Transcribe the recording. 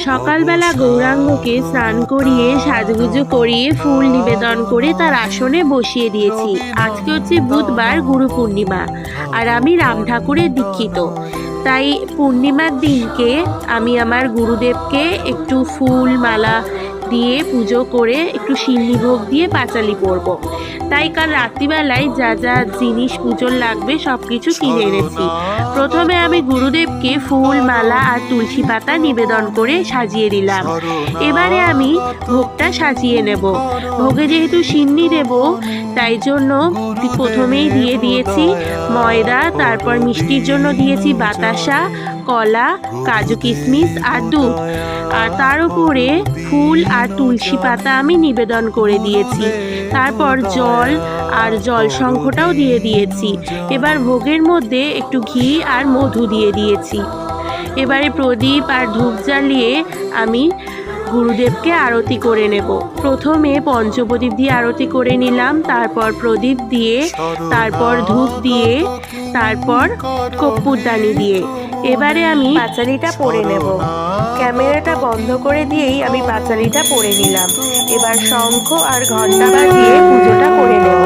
সকালবেলা গৌরাঙ্গকে স্নান করিয়ে সাজগুজু করিয়ে ফুল নিবেদন করে তার আসনে বসিয়ে দিয়েছি। আজকে হচ্ছে বুধবার, গুরু পূর্ণিমা, আর আমি রাম ঠাকুরের দীক্ষিত। তাই পূর্ণিমার দিনকে আমি আমার গুরুদেবকে একটু ফুল মালা দিয়ে পুজো করে একটু সিন্নি ভোগ দিয়ে পাঁচালি পরব। তাই কাল রাত্রিবেলায় যা যা জিনিস পুজোর লাগবে সব কিছু কিনে এনেছি। প্রথমে আমি গুরুদেবকে ফুল মালা আর তুলসী পাতা নিবেদন করে সাজিয়ে দিলাম। এবারে আমি ভোগটা সাজিয়ে নেব। ভোগে যেহেতু সিন্নি দেব, তাই জন্য প্রথমেই দিয়ে দিয়েছি ময়দা, তারপর মিষ্টির জন্য দিয়েছি বাতাসা, কলা, কাজু কিশমিশ আর দুধ, আর তার উপরে ফুল আর তুলসী পাতা আমি নিবেদন করে দিয়েছি। তারপর জল আর জল শঙ্খটাও দিয়ে দিয়েছি। এবার ভোগের মধ্যে একটু ঘি আর মধু দিয়ে দিয়েছি। এবারে প্রদীপ আর ধূপ জ্বালিয়ে আমি গুরুদেবকে আরতি করে নেব। প্রথমে পঞ্চপ্রদীপ দিয়ে আরতি করে নিলাম, তারপর প্রদীপ দিয়ে, তারপর ধূপ দিয়ে, তারপর কর্পূরদানি দিয়ে। এবারে আমি পাঁচালিটা পরে নেব। ক্যামেরাটা বন্ধ করে দিয়েই আমি পাঁচালিটা পরে নিলাম। এবার শঙ্খ আর ঘন্টা বাজিয়ে পুজোটা করে নেব।